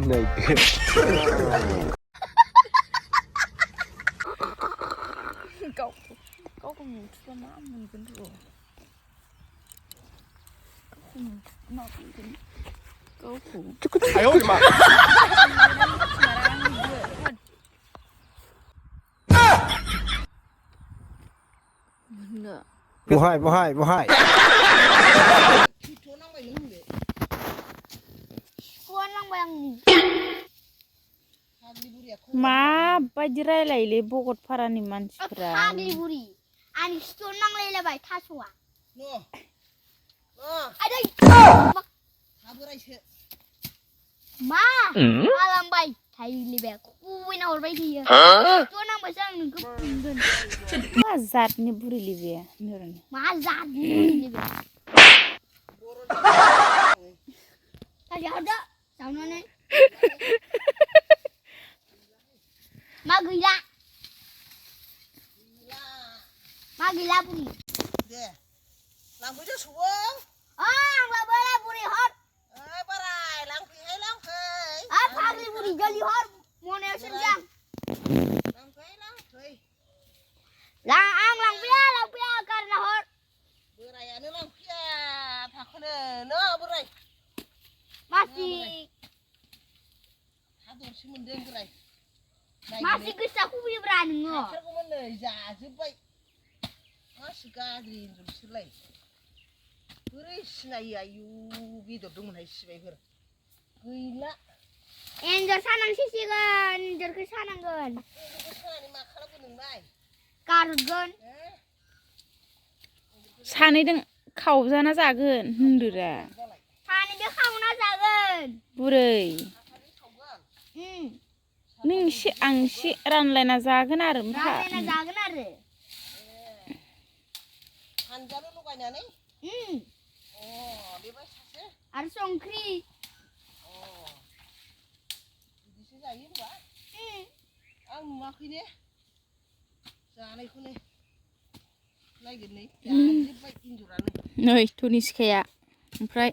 Naked. Kau không cho má mình cái rồi. Không nó cái kau phủ. Chứ có chạy không mà. Vô hai. Ma bajirai laile bogot farani mansifra. Agli buri. Ani stone nang laile bai thaswa. No. Adai. Haburai se. Ma. Kalambai. Thai libe. Kuina horbai thiya. Stone nang bai sang nung kupingun. Ma zat ni buri libe meron. Ma zat ni buri libe. Tadi ada. Sama ni. Ma gila buri. De. Lang bu cho xuống. La bala buri hot. Barai lang phi hay lang phơi. Pagli buri gali hot. Mone senjang. Lang phơi. Lang pia karena hot. Barai anu lang phi thak khone no barai. Masih. Hadur simun deng barai. Masih bisa aku berani ngok. Aku mana ya sebaik. Masih kadri injul silai. Beres na ayu video dong na sebaik ber. Gila. Enjor sanang sisi kan, enjor ke sanang kan. Sana ni makala gunung bai. Kargon. सानैदों खावजाना जागोन होनदोरा Sana dia kamu nazagan. बुरै नों एसे आं एसे रानलायना जागोन आरो ओमफ्राय Rasa nazagan ada. Hanjalo luganane. Bebas saja. Ada songkri. Di sini aja pak. Ang makine. Sana ikut nih. Lagi nih. Jangan baik injuran. नै टनि सिखाया ओमफ्राय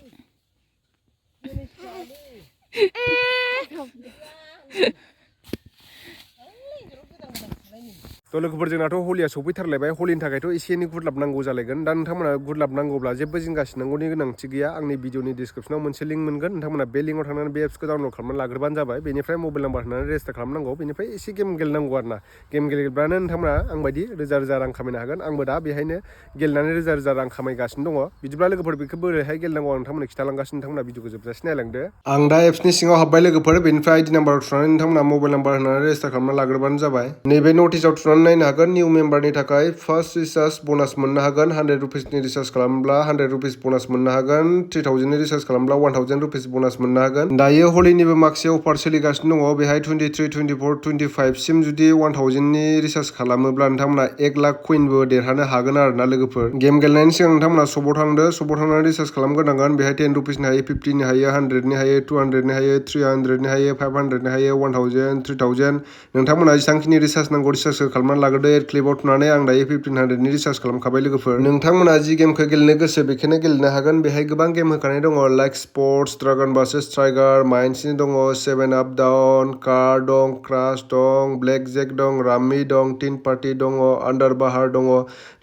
तो लोगोफोर जोंनाथ' हलिया सफैथारलायबाय हलिनि थाखायथ' एसे एनै गुरलाब नांगौ जालायगोन दा नोंथांमोना गुरलाब नांगौब्ला जेबो जिंगासिनांगौनि गोनांथि गैया आंनि भिडिअनि डिसक्रिपसनाव मोनसे लिंक मोनगोन नोंथांमोना बे लिंकआव थांनानै बे एप्सखौ डाउनलड खालामनानै लाग्रोबानो जाबाय बेनिफ्राय मबाइल नाम्बार होनानै रेजिस्टार खालामनांगौ बेनिफ्राय एसे गेम गेलेनांगौ आरो ना गेम गेलेब्लानो नोंथांमोना आंबायदि रोजा रोजा रां खामायनो हागोन आंबो दा बेहायनो गेलेनानै रोजा रोजा रां खामायगासिनो दङ बिदिब्ला लोगोफोर बेखौ बोरैहाय गेलेनांगौ आं नोंथांमोननो खिथालांगासिनो नोंथांमोना भिडिअखौ जोबजासिम नायलांदो आं दा एप्सनि सिङाव हाबबाय लोगोफोर बेनिफ्राय आइडि नाम्बाराव थुनानै नोंथांमोना मबाइल नाम्बार होनानै रेजिस्टार खालामना लाग्रोबानो जाबाय नैबे नटिसआव थुनानै नायनो हागोन निउ मेम्बारनि थाखाय फार्स्ट रिचार्ज बनास मोननो हागोन 100 रुपिसनि रिचार्ज खालामब्ला 100 रुपिस बनास मोननो हागोन 3000 नि रिचार्ज खालामब्ला 1000 रुपिस बनास मोननो हागोन दायो हलिनिबो माखासे अफार सोलिगासिनो दङ बेहाय 23 24 25 सिम जुदि 1000 नि रिचार्ज खालामोब्ला नोंथांमोना 1 लाख कइनबो देरहानो हागोन आरोना लोगोफोर गेम गेलेनायनि सिगां नोंथांमोना सबाव थांदो सबाव थांनानै रिचार्ज खालामग्रोनांगोन बेहाय 10 रुपिसनि हायो 50 नि हायो 100 नि हायो 200 नि हायो 300 नि हायो 500 नि हायो 1000 3000 नोंथांमोना जेसांखिनि रिचार्ज नांगौ रिचार्जखौ खालामनानै लाग्रोदो एड क्लिपआव थुनानै आं दायो 1500 नि रिचार्ज खालामखाबाय लोगोफोर नोंथांमोना जि गेमखौ गेलेनो गोसो बेखौनो गेलेनो हागोन बेहाय गोबां गेम होखानाय दङ like sports dragon versus tiger माइन्सनि दङ 7 आप डाउन कार दं क्राश दं ब्लेक जेक दं राम्मी दं टिन पार्टी दङ आन्डार बाहार दङ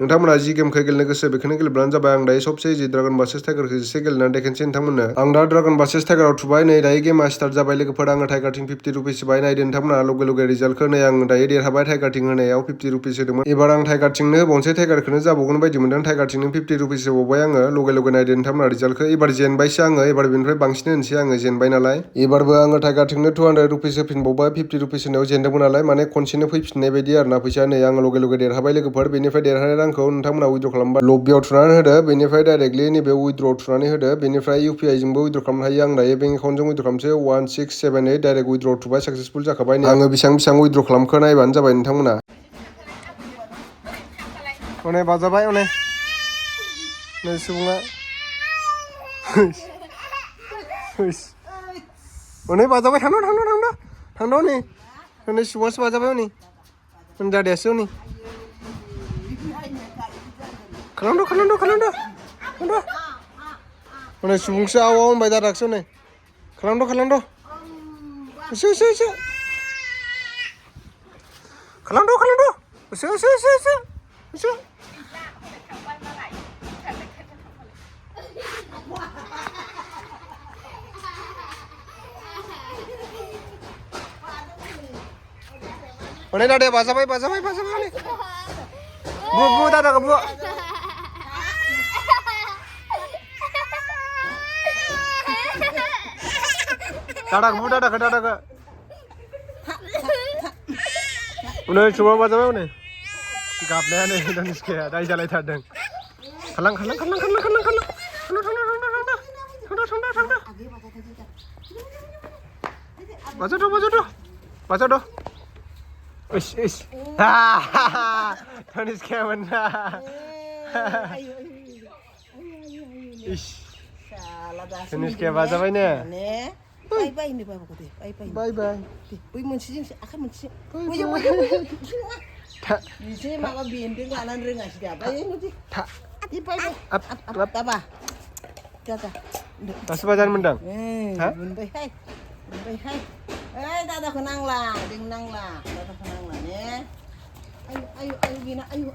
नोंथांमोना जि गेमखौ गेलेनो गोसो बेखौनो गेलेब्लानो जाबाय आं दायो सबसे इजि ड्रागन भार्सेस टाइगारखौ एसे गेलेनानै देखायनोसै नोंथांमोननो आं दा ड्रागन भार्सेस टाइगाराव थुबाय नै दायो गेमा स्टार्ट जाबाय लोगोफोर आङो टाइगारथिं 50 रुपिस होबाय नायदो नोंथांमोना लगे लगे रिजाल्टखौ नै आं दायो देरहाबाय टाइगारथिं होनायाव 50 रुपिस होदोंमोन एबार आं टाइगारथिंनो होबावनोसै टाइगारखौनो जाबावगोन बायदि मोनदों टाइगारथिंनो 50 रुपिस होबावबाय आङो लगे लगे नायदो नोंथांमोना रिजाल्टखौ एबार जेनबायसो आङो एबार बेनिफ्राय बांसिन होनोसै आङो जेनबाय नालाय एबारबो आङो टाइगारथिंनो 200 रुपिस होफिनबावबाय 50 रुपिस होनायाव जेनदोंमोन नालाय माने खनसेनो फैफिननाय बायदि आरोना फैसा नै आङो लगे लगे देरहाबाय लोगोफोर बेनिफ्राय देरहानाय रांखौ नोंथांमोना उइद्र खालामबाय लबियाव थुनानै होदो बेनिफ्राय डाइरेक्टलि नैबे उइद्रआव थुनानै होदो बेनिफ्राय इउपिआइ जोंबो उइद्र खालामनो हायो आं दायो बेंक एकाउन्टजों उइद्र खालामसै 1678 डाइरेक्ट उइद्रआव थुबाय साक्सेसफुल जाखाबाय आङो बेसेबां उइद्र खालामखो नायबानो जाबाय नोंथांमोना अने बाजाबाय अने नै सुबुङा अने बाजाबाय थांद' नै अने सुबुङासो बाजाबाय अने अने दादायासो अने खालामद' अने सुबुंसो आव होनबाय दादाखौसो अने खालामद' Usu. Kalang do. Usu. Mana dah dia bahasa baik ni. Bu dah bu. Dadah ke. Udah coba bahasa baik ni. Gapnya ni Indonesia kayak dah jalan tadeng. Kalang. Baca do. Ish. Indonesia mana? Ish. Indonesia bahasa baik ni. Bye nih bapak kote. Bye. Boy munci akan munci. Boy. Di sini mama binding kanan rengas dia. Bye munci. Bye. Apa? Kata. Masih bacaan mendang? Hah? Bye hai. Tata kenang lah, Tata kenang lah ya. Ayo gina, ayo.